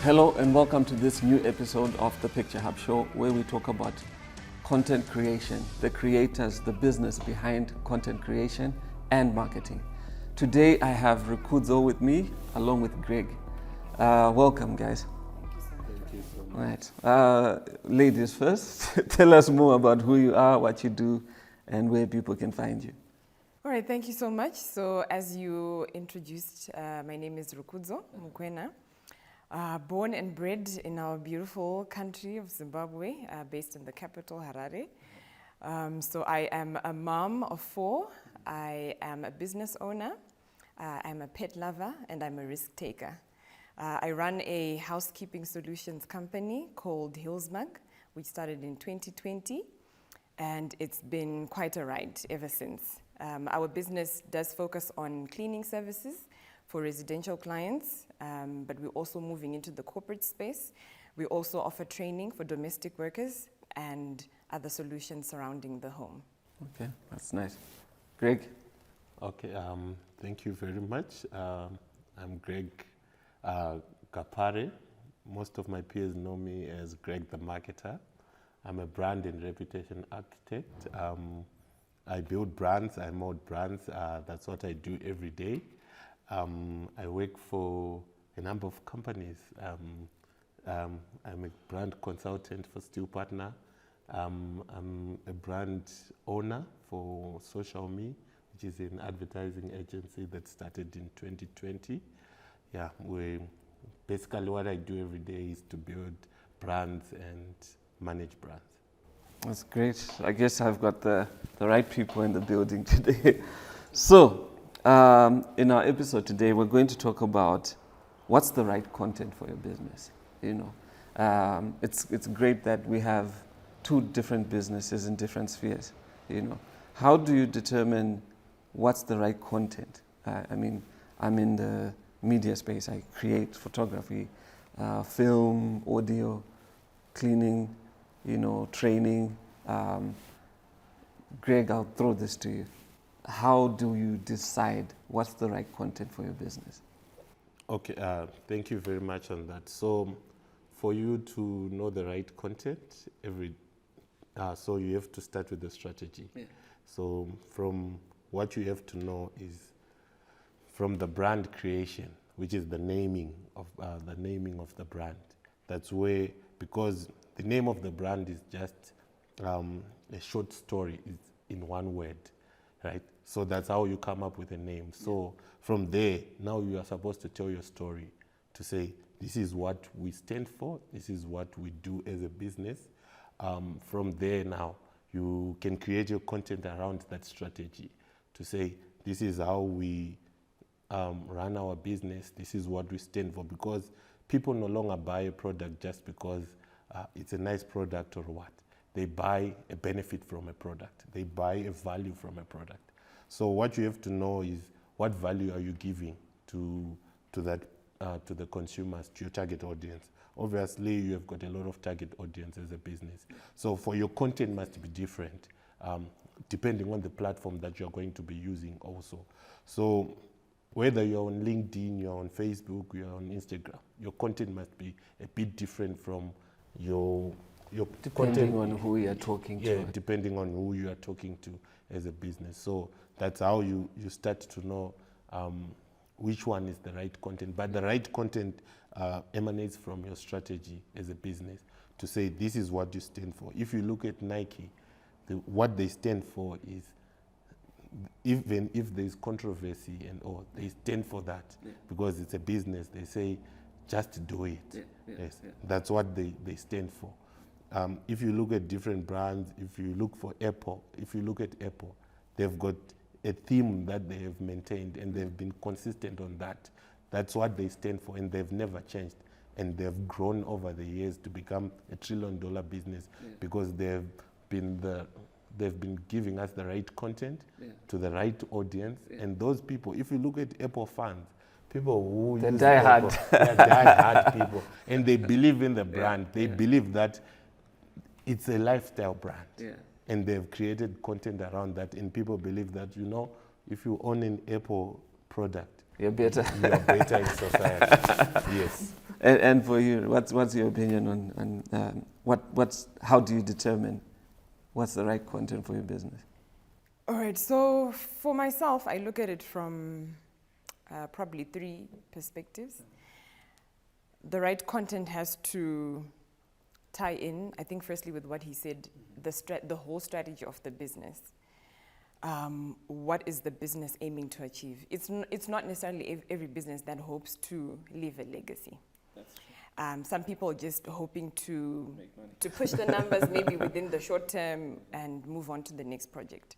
Hello and welcome to this new episode of the Picturehub show, where we talk about content creation, the creators, the business behind content creation and marketing. Today I have Rukudzo with me along with Greg. Welcome, guys. Thank you so much. Right. Ladies first, tell us more about who you are, what you do, and where people can find you. All right, thank you so much. So as you introduced, my name is Rukudzo Mukwena. Born and bred in our beautiful country of Zimbabwe, based in the capital, Harare. So I am a mom of 4. I am a business owner. I'm a pet lover, and I'm a risk taker. I run a housekeeping solutions company called Hillsmug, which started in 2020, and it's been quite a ride ever since. Our business does focus on cleaning services for residential clients, but we're also moving into the corporate space. We also offer training for domestic workers and other solutions surrounding the home. Okay, that's nice. Greg? Okay, thank you very much. I'm Greg Gapare. Most of my peers know me as Greg the Marketer. I'm a brand and reputation architect. I build brands, I mold brands. That's what I do every day. I work for a number of companies. I'm a brand consultant for Steel Partner. I'm a brand owner for Social Me, which is an advertising agency that started in 2020. Yeah, basically what I do every day is to build brands and manage brands. That's great. I guess I've got the right people in the building today. So, in our episode today, we're going to talk about what's the right content for your business. It's great that we have 2 different businesses in different spheres. How do you determine what's the right content? I'm in the media space. I create photography, film, audio, cleaning, training. Greg, I'll throw this to you. How do you decide what's the right content for your business? Okay, thank you very much on that. So for you to know the right content, so you have to start with the strategy. Yeah. So from what you have to know is from the brand creation, which is the naming of the brand. That's where, because the name of the brand is just a short story, it's in one word, right? So that's how you come up with a name. So from there, now you are supposed to tell your story to say, this is what we stand for, this is what we do as a business. From there now, you can create your content around that strategy to say, this is how we run our business, this is what we stand for, because people no longer buy a product just because it's a nice product or what. They buy a benefit from a product. They buy a value from a product. So what you have to know is what value are you giving to the consumers, to your target audience. Obviously, you have got a lot of target audience as a business. So for your content must be different, depending on the platform that you're going to be using also. So whether you're on LinkedIn, you're on Facebook, you're on Instagram, your content must be a bit different from your depending on who you're talking to. Yeah, depending on who you are talking to as a business. So that's how you start to know which one is the right content. But the right content emanates from your strategy as a business to say this is what you stand for. If you look at Nike, what they stand for is, even if there's controversy and all, they stand for that because it's a business. They say, just do it. That's what they stand for. If you look at different brands, if you look at Apple, they've got a theme that they have maintained and they've been consistent on that. That's what they stand for, and they've never changed. And they've grown over the years to become a $1 trillion business because they've been giving us the right content to the right audience. And those people, if you look at Apple fans, people who use Apple, they're die-hard people. And they believe in the brand. They believe that it's a lifestyle brand. And they've created content around that. And people believe that, if you own an Apple product, you're better. you are better in society. Yes. And for you, what's your opinion on how do you determine what's the right content for your business? All right, so for myself, I look at it from probably 3 perspectives. The right content has to tie in, I think, firstly with what he said, the whole strategy of the business. What is the business aiming to achieve? It's not necessarily every business that hopes to leave a legacy. Some people are just hoping to push the numbers maybe within the short term and move on to the next project.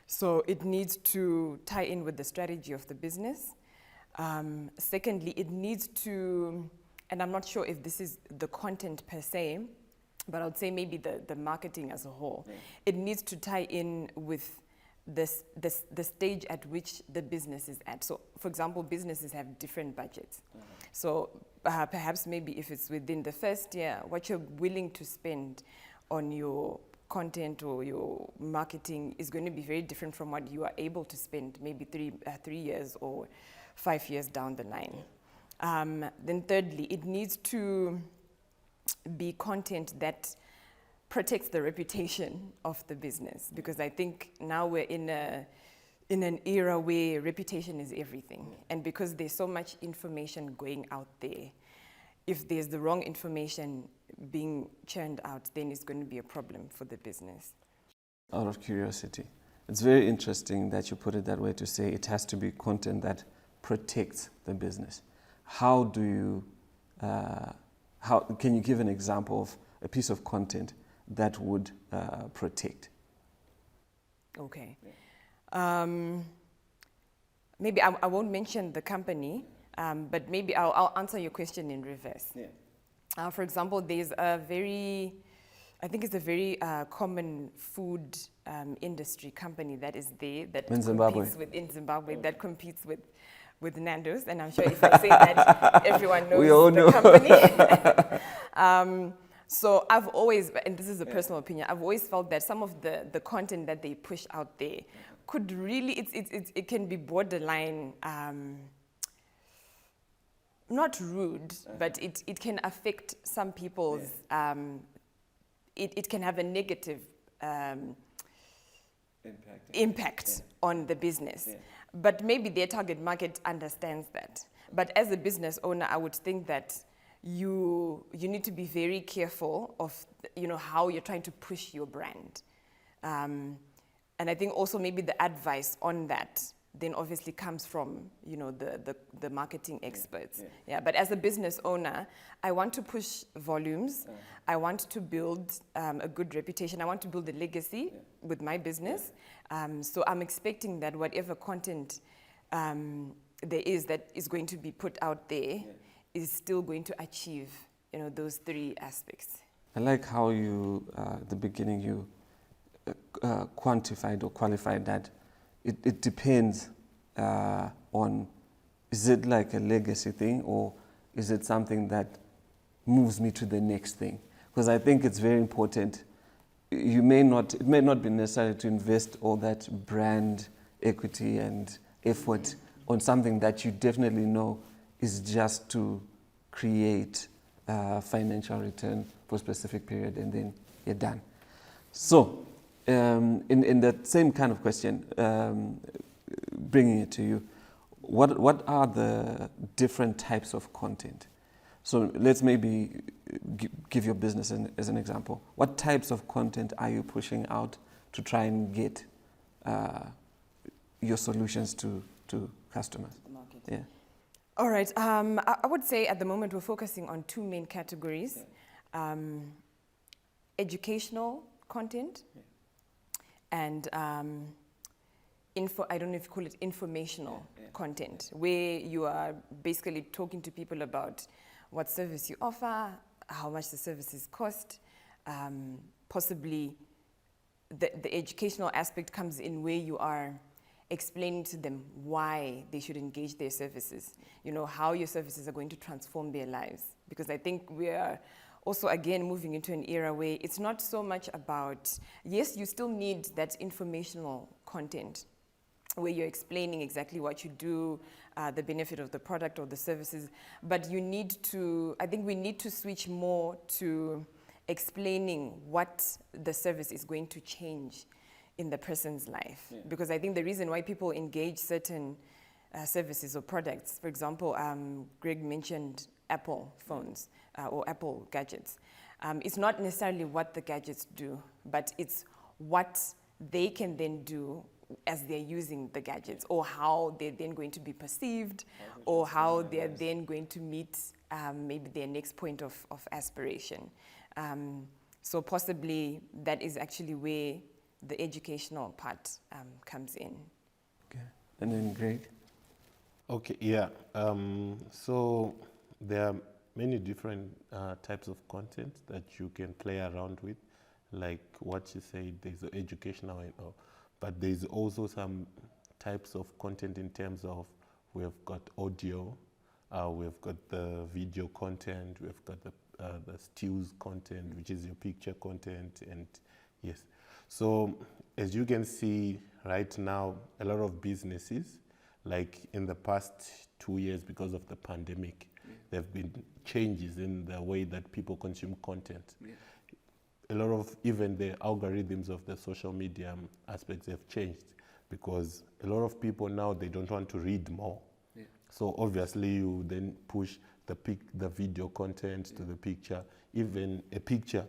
So it needs to tie in with the strategy of the business. Secondly, it needs to, and I'm not sure if this is the content per se, but I would say maybe the marketing as a whole. Yeah. It needs to tie in with the stage at which the business is at. So, for example, businesses have different budgets. So perhaps maybe if it's within the first year, what you're willing to spend on your content or your marketing is going to be very different from what you are able to spend maybe 3 years or 5 years down the line. Then thirdly, it needs to be content that protects the reputation of the business, because I think now we're in an era where reputation is everything. And because there's so much information going out there, if there's the wrong information being churned out, then it's going to be a problem for the business. Out of curiosity, it's very interesting that you put it that way, to say it has to be content that protects the business. How do you, can you give an example of a piece of content that would protect? Okay. Maybe I won't mention the company, but maybe I'll answer your question in reverse. Yeah. For example, there's I think it's a very common food industry company that is there that in Zimbabwe. That competes with Nando's, and I'm sure if I say that, everyone knows we all know. The company. So I've always, and this is a personal opinion, I've always felt that some of the content that they push out there could really, it can be borderline, not rude, but it can affect some people's, it can have a negative impact on the business. Yeah. But maybe their target market understands that. But as a business owner, I would think that you need to be very careful of how you're trying to push your brand. And I think also maybe the advice on that then obviously comes from the marketing experts. Yeah. But as a business owner, I want to push volumes. I want to build a good reputation. I want to build a legacy with my business. So I'm expecting that whatever content there is that is going to be put out there is still going to achieve those 3 aspects. I like how you, at the beginning, you quantified or qualified that it depends on, is it like a legacy thing, or is it something that moves me to the next thing? Because I think it's very important. It may not be necessary to invest all that brand equity and effort on something that you definitely know is just to create financial return for a specific period, and then you're done. So, in that same kind of question, bringing it to you, what are the different types of content? So let's maybe give your business as an example. What types of content are you pushing out to try and get your solutions to customers? The market. Yeah. All right. I would say at the moment we're focusing on 2 main categories. Educational content and I don't know if you call it informational content, where you are basically talking to people about what service you offer, how much the services cost. Possibly the educational aspect comes in where you are explaining to them why they should engage their services, how your services are going to transform their lives. Because I think we are also, again, moving into an era where it's not so much about, yes, you still need that informational content, where you're explaining exactly what you do, the benefit of the product or the services. But you need to, I think we need to switch more to explaining what the service is going to change in the person's life. Yeah. Because I think the reason why people engage certain services or products, for example, Greg mentioned Apple phones or Apple gadgets. It's not necessarily what the gadgets do, but it's what they can then do as they're using the gadgets, or how they're then going to be perceived, or how they're then going to meet maybe their next point of aspiration. So possibly that is actually where the educational part comes in. Okay. And then Greg? Okay, yeah. So there are many different types of content that you can play around with, like what you say, there's educational and all. But there's also some types of content in terms of we've got audio, we've got the video content, we've got the stills content, which is your picture content, and yes. So as you can see right now, a lot of businesses, like in the past 2 years because of the pandemic, there have been changes in the way that people consume content. Yeah. A lot of even the algorithms of the social media aspects have changed, because a lot of people now, they don't want to read more. Yeah. So obviously you then push the video content to the picture. Even a picture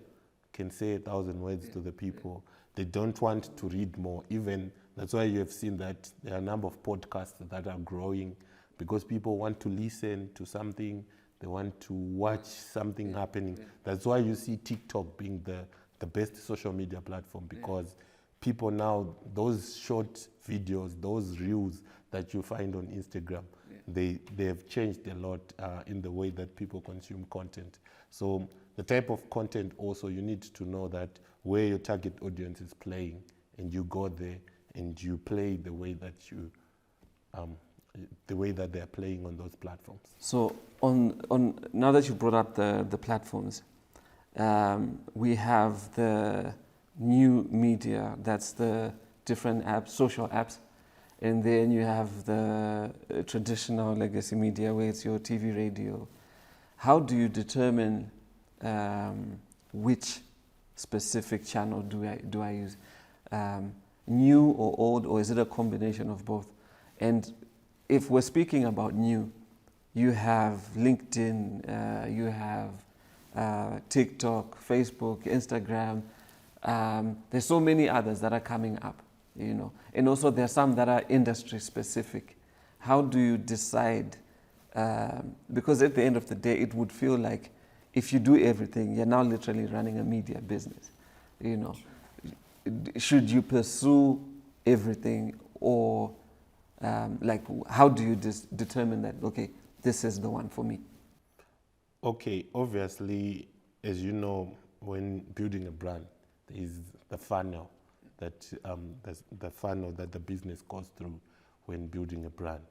can say 1,000 words to the people. They don't want to read more. Even that's why you have seen that there are a number of podcasts that are growing, because people want to listen to something. They want to watch something happening. That's why you see TikTok being the best social media platform, because people now, those short videos, those reels that you find on Instagram, they have changed a lot in the way that people consume content. So the type of content also, you need to know that where your target audience is playing, and you go there and you play the way that you the way that they're playing on those platforms. So on now that you brought up the platforms, we have the new media, that's the different apps, social apps, and then you have the traditional legacy media where it's your TV, radio. How do you determine which specific channel do I use? New or old, or is it a combination of both? And if we're speaking about new, you have LinkedIn, you have TikTok, Facebook, Instagram. There's so many others that are coming up, you know. And also there are some that are industry specific. How do you decide? Because at the end of the day, it would feel like if you do everything, you're now literally running a media business, you know. Should you pursue everything, or like how do you determine that, okay, this is the one for me? Okay, obviously, as you know, when building a brand, there is the funnel that the business goes through when building a brand.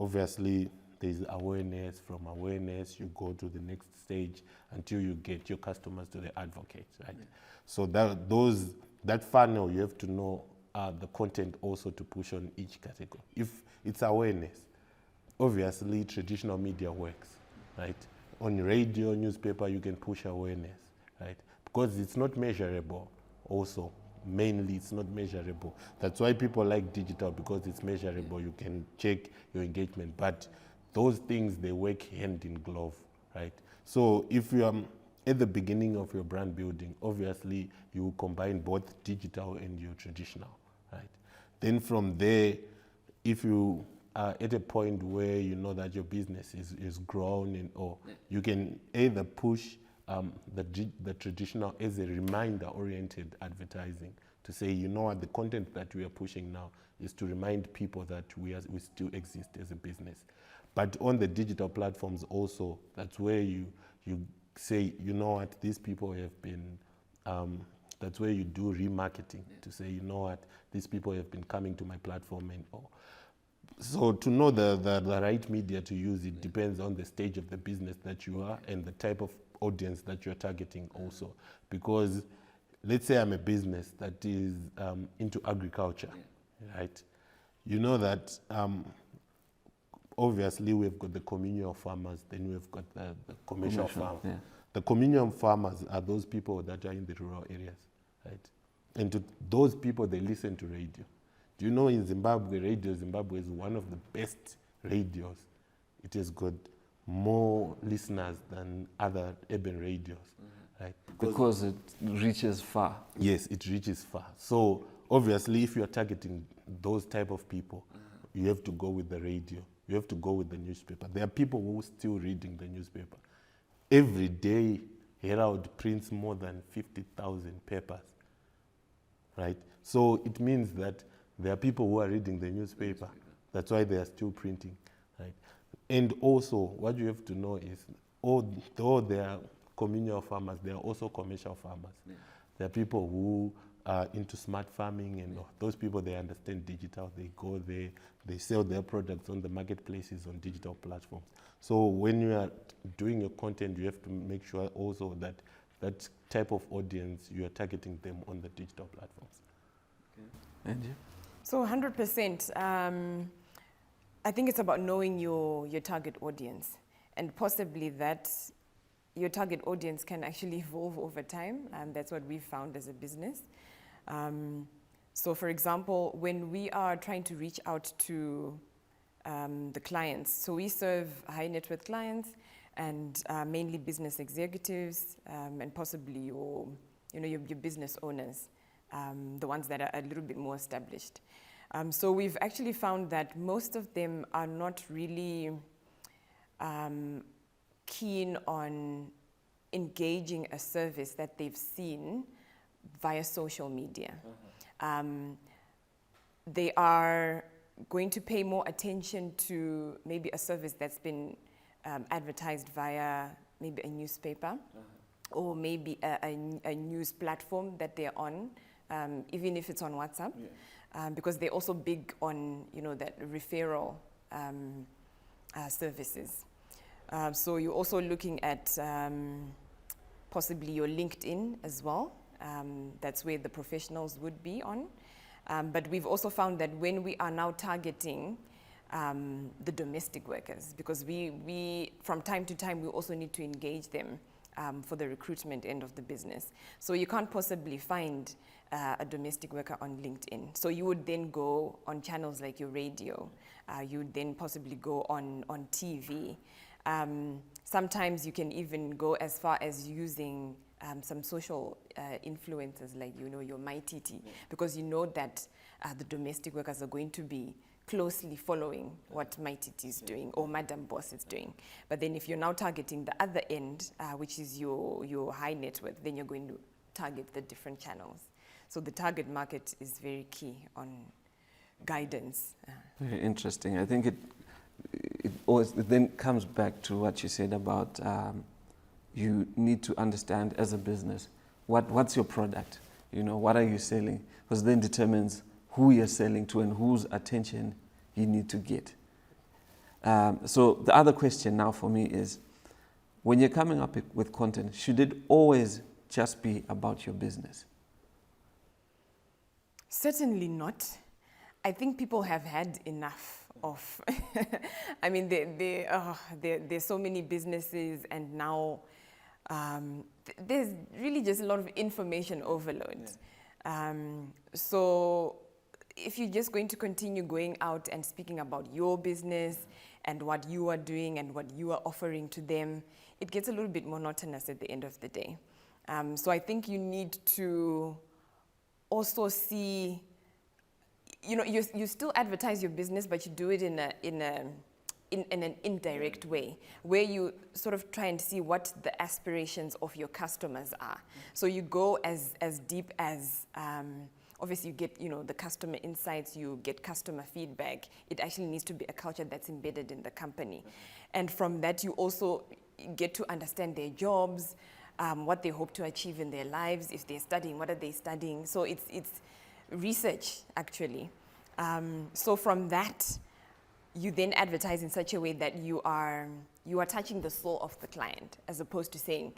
Obviously, there is awareness. From awareness, you go to the next stage until you get your customers to the advocate, right? Yeah. So that funnel, you have to know the content also to push on each category. If it's awareness, obviously traditional media works, right? On radio, newspaper, you can push awareness, right? Because it's not measurable also. Mainly, it's not measurable. That's why people like digital, because it's measurable. You can check your engagement. But those things, they work hand in glove, right? So if you are at the beginning of your brand building, obviously, you combine both digital and your traditional, right? Then from there, if you are at a point where you know that your business is grown, you can either push the traditional as a reminder-oriented advertising to say, you know what, the content that we are pushing now is to remind people that we still exist as a business. But on the digital platforms also, that's where you say, you know what, these people have been, that's where you do remarketing to say, you know what, these people have been coming to my platform and all. So to know the right media to use, it depends on the stage of the business that you are and the type of audience that you're targeting also. Because let's say I'm a business that is into agriculture, right? You know that obviously we've got the communal farmers, then we've got the commercial farmers. Yeah. The communal farmers are those people that are in the rural areas, right? And to those people, they listen to radio. Do you know in Zimbabwe, Radio Zimbabwe is one of the best radios. It has got more listeners than other urban radios, right? Because it reaches far. Yes, it reaches far. So obviously, if you're targeting those type of people, you have to go with the radio. You have to go with the newspaper. There are people who are still reading the newspaper. Every day, Herald prints more than 50,000 papers, right? So it means that there are people who are reading the newspaper. That's why they are still printing, right? And also, what you have to know is, although they are communal farmers, they are also commercial farmers. Yeah. There are people who are into smart farming, and those people, they understand digital. They go there, they sell their products on the marketplaces on digital platforms. So when you are doing your content, you have to make sure also that that type of audience, you are targeting them on the digital platforms. Okay. And you? So 100%. I think it's about knowing your target audience, and possibly that your target audience can actually evolve over time, and that's what we've found as a business. So for example, when we are trying to reach out to the clients, so we serve high net worth clients and mainly business executives and possibly your business owners, the ones that are a little bit more established. So we've actually found that most of them are not really keen on engaging a service that they've seen via social media. They are going to pay more attention to maybe a service that's been advertised via maybe a newspaper or maybe a news platform that they're on, even if it's on WhatsApp. Yeah. Because they're also big on, that referral services. So you're also looking at possibly your LinkedIn as well. That's where the professionals would be on. But we've also found that when we are now targeting the domestic workers, because we from time to time, we also need to engage them for the recruitment end of the business. So you can't possibly find a domestic worker on LinkedIn. So you would then go on channels like your radio. You would then possibly go on TV. Sometimes you can even go as far as using some social influencers like, your MyTT, because you know that the domestic workers are going to be closely following what MyTT is doing or Madam Boss is doing. But then if you're now targeting the other end, which is your high net worth, then you're going to target the different channels. So the target market is very key on guidance. Very interesting. I think it then comes back to what you said about you need to understand as a business what's your product, what are you selling, because then determines who you're selling to and whose attention you need to get. So the other question now for me is, when you're coming up with content, should it always just be about your business? Certainly not. I think people have had enough of, I mean, there's so many businesses, and now there's really just a lot of information overload. Yeah. So if you're just going to continue going out and speaking about your business and what you are doing and what you are offering to them, it gets a little bit monotonous at the end of the day. So I think you need to also see, you still advertise your business, but you do it in an indirect way, where you sort of try and see what the aspirations of your customers are. So you go as deep as, obviously you get, the customer insights, you get customer feedback. It actually needs to be a culture that's embedded in the company. And from that, you also get to understand their jobs, what they hope to achieve in their lives. If they're studying, what are they studying? So it's research, actually. So from that, you then advertise in such a way that you are touching the soul of the client, as opposed to saying,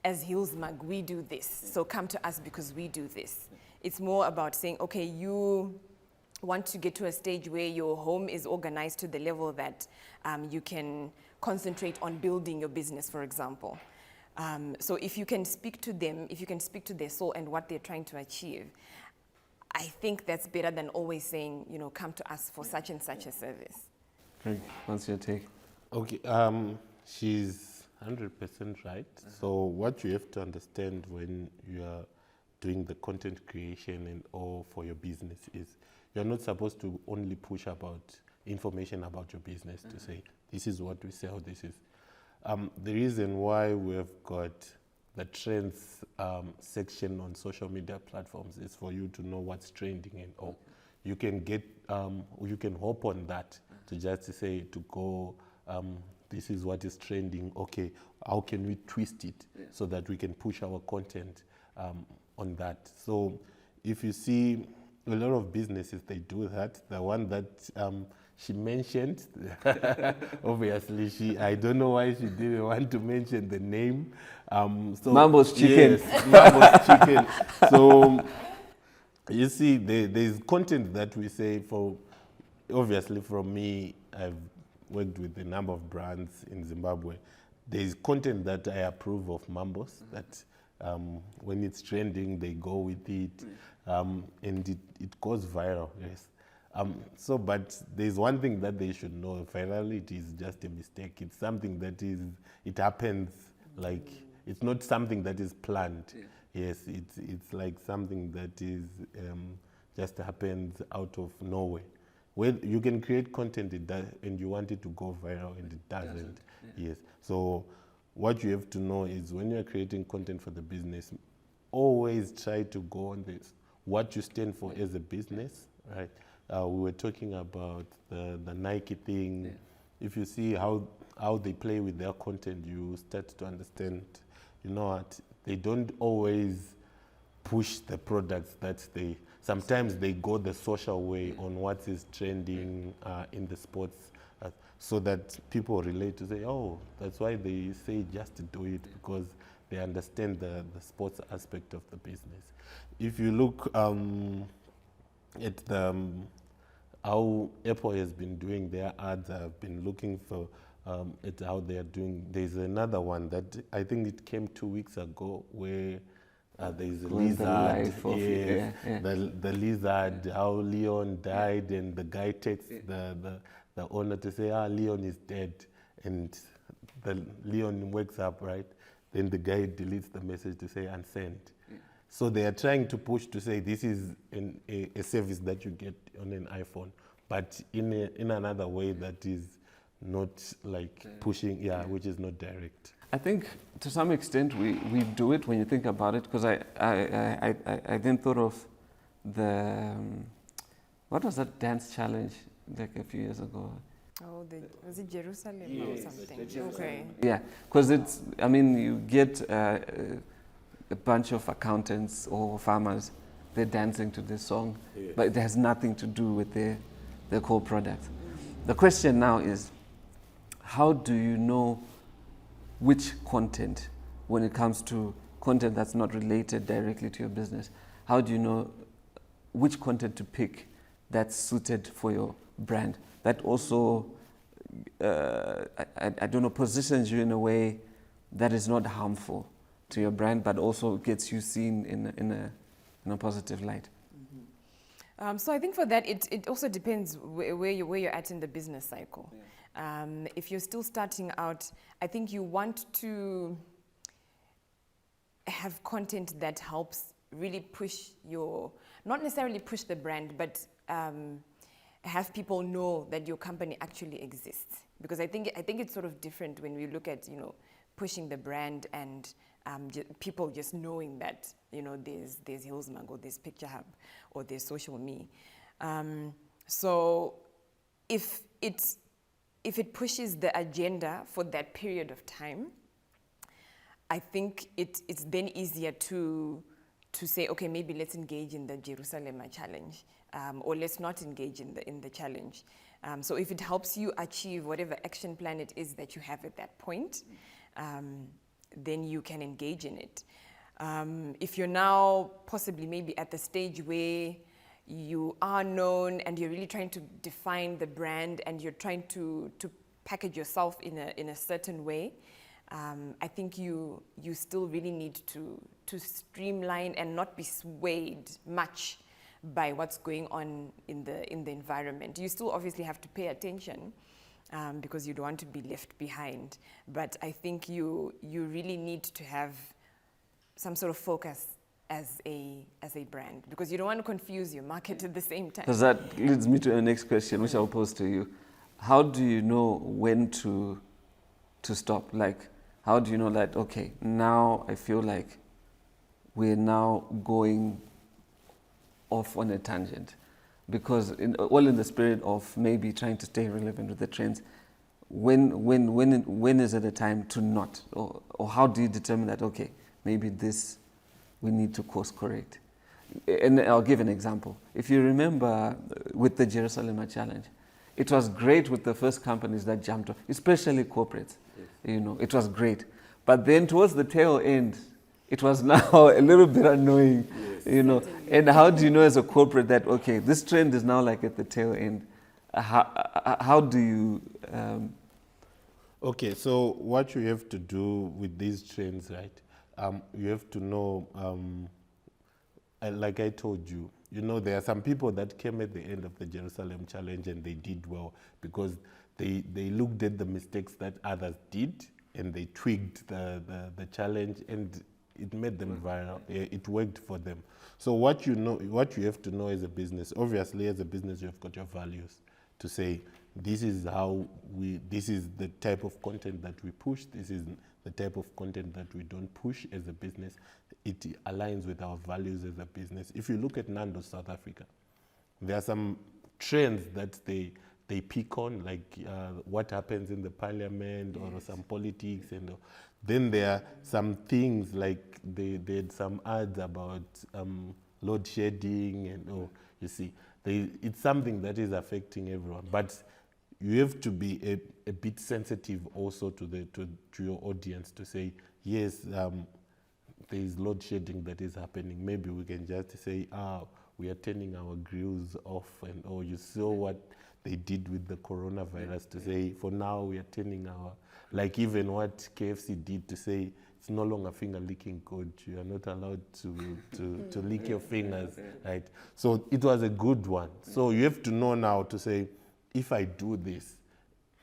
as Hillsmag, we do this, so come to us because we do this. It's more about saying, okay, you want to get to a stage where your home is organized to the level that you can concentrate on building your business, for example. So if you can speak to them, if you can speak to their soul and what they're trying to achieve, I think that's better than always saying, you know, come to us for such and such a service. Greg, what's your take? Okay, she's 100% right. So what you have to understand when you are doing the content creation and all for your business is you're not supposed to only push about information about your business to say, this is what we sell, this is. The reason why we have got the trends section on social media platforms is for you to know what's trending and all. You can get, you can hop on that to just say, to go, this is what is trending, okay, how can we twist it so that we can push our content on that. So if you see a lot of businesses, they do that. The one that she mentioned, obviously I don't know why she didn't want to mention the name. So Mambo's Chicken. Yes, Mambo's Chicken. So you see, there's content that we say for, obviously from me, I've worked with a number of brands in Zimbabwe. There's content that I approve of Mambo's, that when it's trending, they go with it, and it goes viral, yes. So, but there's one thing that they should know, virality is just a mistake. It's something that is, it happens, like, it's not something that is planned. Yes, it's like something that is, just happens out of nowhere. Where you can create content and you want it to go viral and it doesn't. Yes. So what you have to know is when you're creating content for the business, always try to go on this, what you stand for as a business, right? We were talking about the Nike thing. If you see how they play with their content, you start to understand, you know what, they don't always push the products that they, sometimes they go the social way on what is trending in the sports, so that people relate to say, oh, that's why they say just to do it, because they understand the sports aspect of the business. If you look at how Apple has been doing their ads, I've been looking for at how they are doing. There's another one that I think it came 2 weeks ago where there's a lizard, the lizard, how Leon died, and the guy takes the owner to say, Leon is dead, and the Leon wakes up, right? Then the guy deletes the message to say unsent. So they are trying to push to say this is a service that you get on an iPhone, but in another way that is not like pushing, which is not direct. I think to some extent we do it when you think about it, because I then thought of the, what was that dance challenge like a few years ago? Oh, was it Jerusalem or something? Okay. Yeah, because it's, I mean, you get a bunch of accountants or farmers, they're dancing to this song, but it has nothing to do with their core product. The question now is, how do you know which content, when it comes to content that's not related directly to your business, how do you know which content to pick that's suited for your brand, that also, I don't know, positions you in a way that is not harmful to your brand, but also gets you seen in a positive light? So I think for that, it also depends where you're at in the business cycle. If you're still starting out, I think you want to have content that helps really push your, not necessarily push the brand, but have people know that your company actually exists. Because I think it's sort of different when we look at, you know, pushing the brand and people just knowing that, you know, there's Hillsmag or there's Picturehub or there's Social Me. So if it pushes the agenda for that period of time, I think it's then easier to say, okay, maybe let's engage in the Jerusalem challenge, or let's not engage in the challenge. So if it helps you achieve whatever action plan it is that you have at that point, then you can engage in it. If you're now possibly maybe at the stage where you are known and you're really trying to define the brand and you're trying to package yourself in a certain way, I think you still really need to streamline and not be swayed much by what's going on in the environment. You still obviously have to pay attention because you don't want to be left behind. But I think you really need to have some sort of focus as a brand, because you don't want to confuse your market at the same time. Because that leads me to the next question, which I'll pose to you. How do you know when to stop? Like, how do you know that, okay, now I feel like we're now going off on a tangent? Because all in the spirit of maybe trying to stay relevant with the trends, when is it a time to not? Or how do you determine that, okay, maybe this we need to course correct? And I'll give an example. If you remember with the Jerusalem Challenge, it was great with the first companies that jumped on, especially corporates. Yes. You know, it was great. But then towards the tail end, it was now a little bit annoying. Yes. You know. And how do you know as a corporate that, okay, this trend is now like at the tail end? How do you... Okay, so what you have to do with these trends, right? You have to know, like I told you, you know, there are some people that came at the end of the Jerusalem Challenge and they did well because they looked at the mistakes that others did and they tweaked the challenge and it made them viral. It worked for them. So what you have to know as a business, obviously as a business you have got your values to say, this is the type of content that we push, this is the type of content that we don't push as a business. It aligns with our values as a business. If you look at Nando's South Africa, there are some trends that they pick on, like what happens in the parliament or some politics, and then there are some things like they had some ads about load shedding, and you see, it's something that is affecting everyone. But you have to be a bit sensitive also to your audience to say, yes, there is load shedding that is happening. Maybe we can just say, we are turning our grills off, and you saw what they did with the coronavirus to say, for now we are turning our, like even what KFC did to say, it's no longer finger licking code. You are not allowed to lick your fingers, right? So it was a good one. So you have to know now to say, if I do this,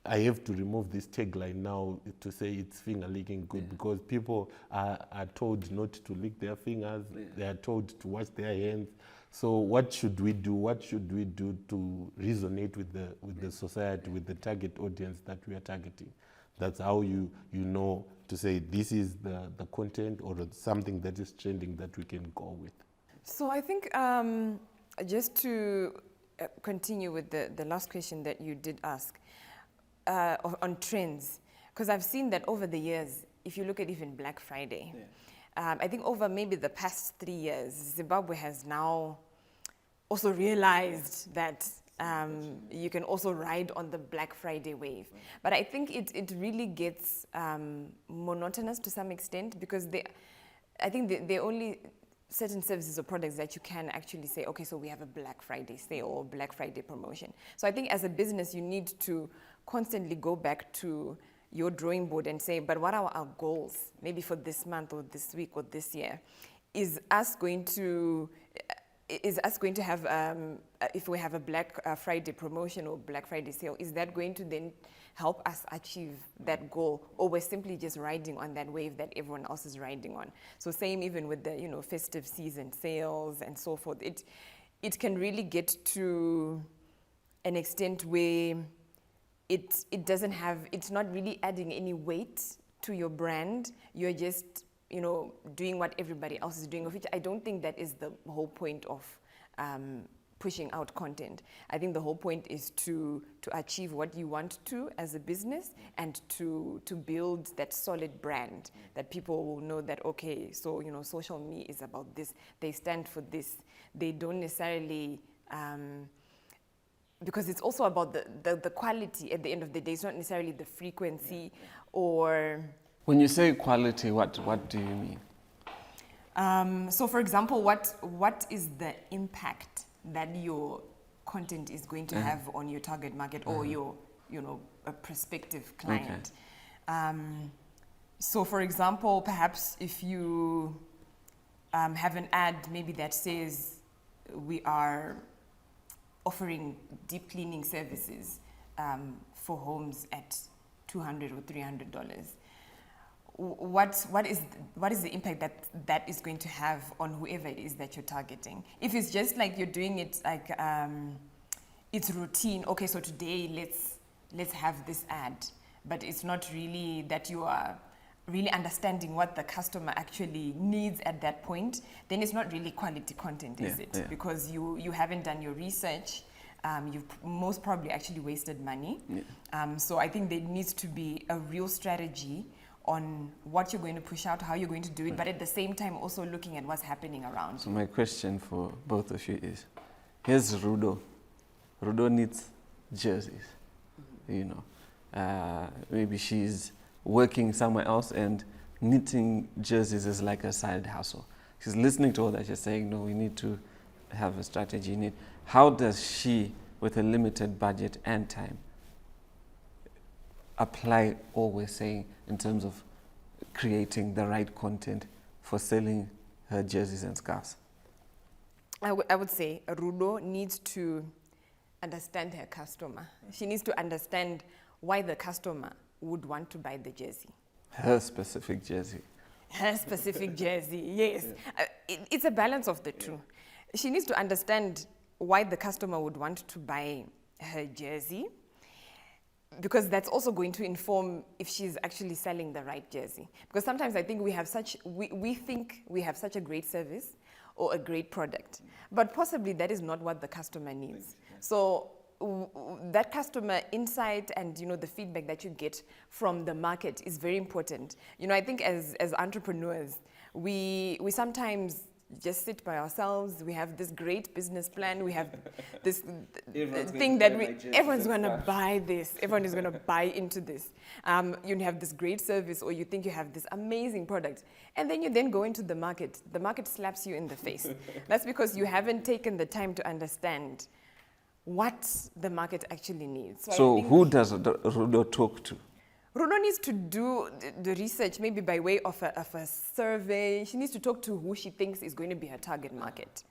I have to remove this tagline now to say it's finger licking good, because people are told not to lick their fingers. They are told to wash their hands. So what should we do? What should we do to resonate with the society, with the target audience that we are targeting? That's how you know to say this is the content or something that is trending that we can go with. So I think just to continue with the last question that you did ask on trends, because I've seen that over the years, if you look at even Black Friday, I think over maybe the past 3 years, Zimbabwe has now also realized that you can also ride on the Black Friday wave. But I think it really gets monotonous to some extent, because I think they only certain services or products that you can actually say, okay, so we have a Black Friday sale or Black Friday promotion. So I think as a business, you need to constantly go back to your drawing board and say, but what are our goals, maybe for this month or this week or this year? Is us going to have, if we have a Black Friday promotion or Black Friday sale, is that going to then help us achieve that goal, or we're simply just riding on that wave that everyone else is riding on? So same even with the festive season sales and so forth. It can really get to an extent where it doesn't have, it's not really adding any weight to your brand. You're just doing what everybody else is doing, of which I don't think that is the whole point of pushing out content. I think the whole point is to achieve what you want to as a business, and to build that solid brand that people will know that, okay, so social media is about this, they stand for this. They don't necessarily because it's also about the quality at the end of the day. It's not necessarily the frequency or... When you say quality, what do you mean? So for example, what is the impact that your content is going to have on your target market or your, a prospective client. So for example, perhaps if you have an ad maybe that says we are offering deep cleaning services for homes at $200 or $300, what is the impact that is going to have on whoever it is that you're targeting? If it's just like you're doing it like it's routine, okay, so today let's have this ad, but it's not really that you are really understanding what the customer actually needs at that point, then it's not really quality content, is it? Yeah. Because you haven't done your research. You've most probably actually wasted money. Yeah. So I think there needs to be a real strategy on what you're going to push out, how you're going to do it, but at the same time also looking at what's happening around. So my question for both of you is, here's Rudo. Rudo needs jerseys, maybe she's working somewhere else and knitting jerseys is like a side hustle. She's listening to all that, she's saying, no, we need to have a strategy. How does she, with a limited budget and time, apply all we're saying in terms of creating the right content for selling her jerseys and scarves? I would say Rudo needs to understand her customer. She needs to understand why the customer would want to buy the jersey. Her specific jersey. Her specific jersey, yes. Yeah. It's a balance of the two. She needs to understand why the customer would want to buy her jersey, because that's also going to inform if she's actually selling the right jersey. Because sometimes I think we think we have such a great service or a great product, but possibly that is not what the customer needs. So that customer insight and the feedback that you get from the market is very important. I think as entrepreneurs, we sometimes just sit by ourselves. We have this great business plan. We have this thing that everyone's going to buy this. Everyone is going to buy into this. You have this great service, or you think you have this amazing product. And then you go into the market. The market slaps you in the face. That's because you haven't taken the time to understand what the market actually needs. So who does Rudo talk to? Rudo needs to do the research, maybe by way of a survey. She needs to talk to who she thinks is going to be her target market.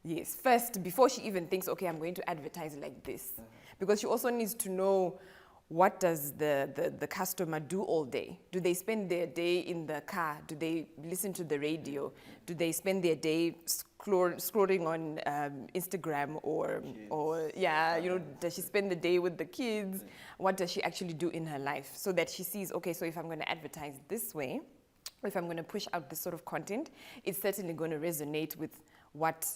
Yes, first, before she even thinks, okay, I'm going to advertise like this. Because she also needs to know, what does the customer do all day? Do they spend their day in the car? Do they listen to the radio? Do they spend their day scrolling on Instagram or does she spend the day with the kids? What does she actually do in her life? So that she sees, okay, so if I'm going to advertise this way, or if I'm going to push out this sort of content, it's certainly going to resonate with what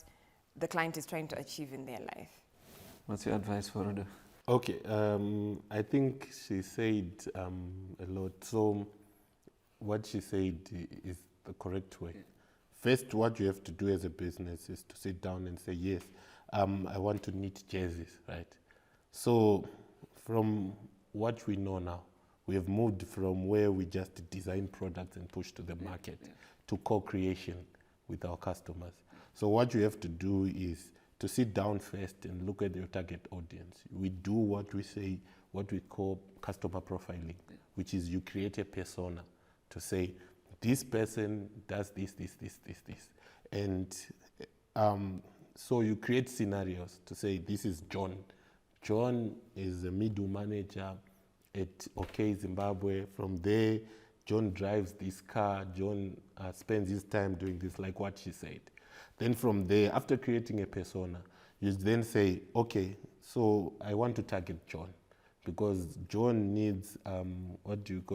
the client is trying to achieve in their life. What's your advice for Rudo? Okay, I think she said a lot. So what she said is the correct way. First, what you have to do as a business is to sit down and say, yes, I want to knit jerseys, right? So from what we know now, we have moved from where we just design products and push to the market to co-creation with our customers. So what you have to do is to sit down first and look at your target audience. We do what we call customer profiling, which is you create a persona to say, this person does this. And so you create scenarios to say, this is John. John is a middle manager at OK Zimbabwe. From there, John drives this car. John spends his time doing this, like what she said. Then from there, after creating a persona, you then say, okay, so I want to target John because John needs,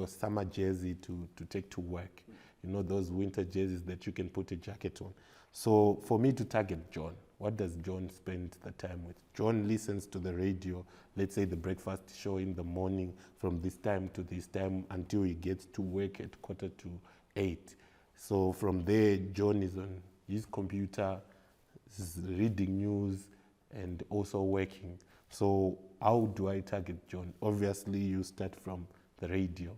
summer jersey to take to work. Those winter jerseys that you can put a jacket on. So for me to target John, what does John spend the time with? John listens to the radio, let's say the breakfast show in the morning from this time to this time until he gets to work at 7:45. So from there, John is on his computer, reading news, and also working. So how do I target John? Obviously, you start from the radio,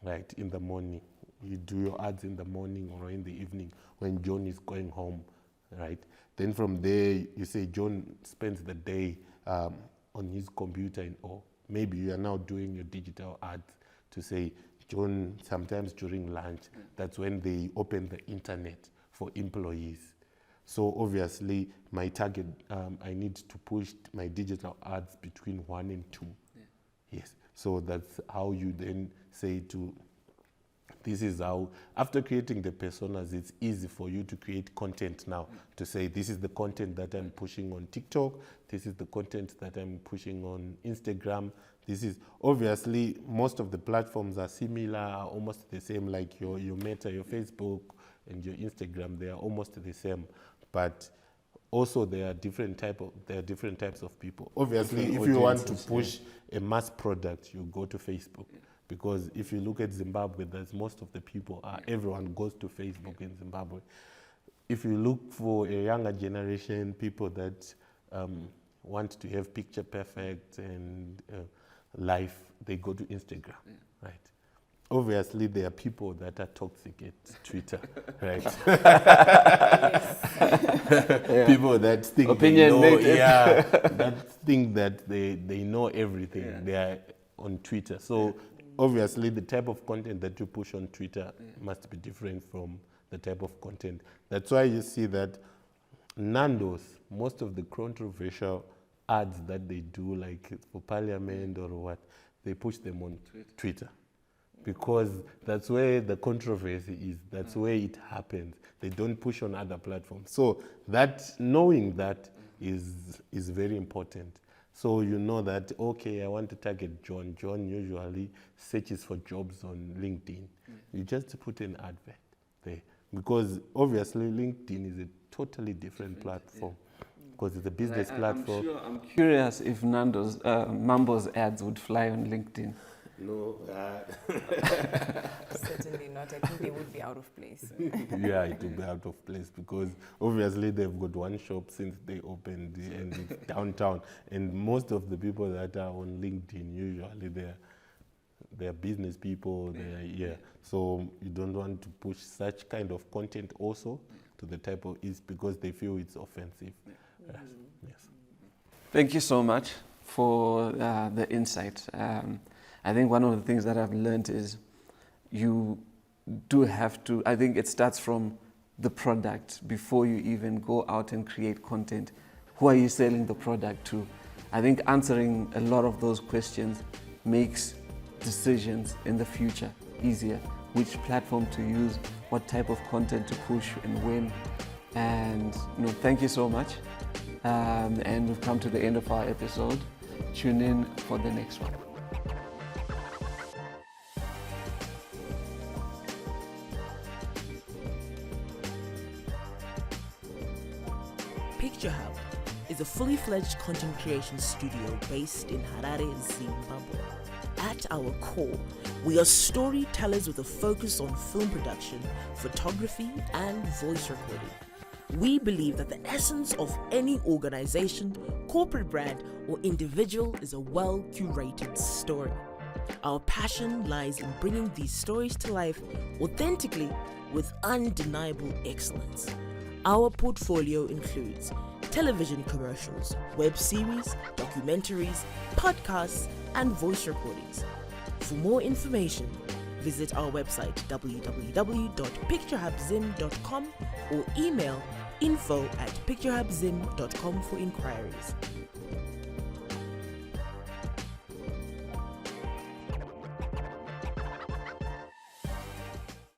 right, in the morning. You do your ads in the morning or in the evening when John is going home right? Then from there, you say John spends the day on his computer, or maybe you are now doing your digital ads to say, John, sometimes during lunch, that's when they open the internet for employees. So obviously, my target, I need to push my digital ads between 1 and 2. Yes, so that's how you then say this is how, after creating the personas, it's easy for you to create content now, to say this is the content that I'm pushing on TikTok, this is the content that I'm pushing on Instagram. This is, obviously, most of the platforms are similar, are almost the same, like your Meta, your Facebook, and your Instagram, they are almost the same. But also there are different types of people. Obviously, if you want to push a mass product, you go to Facebook. Because if you look at Zimbabwe, there's most of the people, everyone goes to Facebook in Zimbabwe. If you look for a younger generation, people that want to have picture perfect and life, they go to Instagram, right? Obviously, there are people that are toxic at Twitter, right? People that think they know everything. They are on Twitter. So obviously, the type of content that you push on Twitter must be different from the type of content. That's why you see that Nando's, most of the controversial ads that they do, like for Parliament or what, they push them on Twitter. Because that's where the controversy is. That's where it happens. They don't push on other platforms. So that, knowing that is very important. So you know that, okay, I want to target John. John usually searches for jobs on LinkedIn. You just put an advert there. Because obviously LinkedIn is a totally different platform. Because it's a business platform. I'm curious if Mambo's ads would fly on LinkedIn. No. Certainly not. I think they would be out of place. Yeah, it will be out of place because obviously they've got one shop since they opened and it's downtown. And most of the people that are on LinkedIn, usually they're business people. So you don't want to push such kind of content also to the type of, it's because they feel it's offensive. Yes. Thank you so much for the insight. I think one of the things that I've learned is you do have to, I think it starts from the product before you even go out and create content. Who are you selling the product to? I think answering a lot of those questions makes decisions in the future easier. Which platform to use, what type of content to push and when. And thank you so much. And we've come to the end of our episode. Tune in for the next one. Picturehub is a fully fledged content creation studio based in Harare, Zimbabwe. At our core, we are storytellers with a focus on film production, photography, and voice recording. We believe that the essence of any organization, corporate brand, or individual is a well-curated story. Our passion lies in bringing these stories to life authentically with undeniable excellence. Our portfolio includes television commercials, web series, documentaries, podcasts, and voice recordings. For more information, visit our website www.picturehubzim.com or email info@picturehubzim.com for inquiries.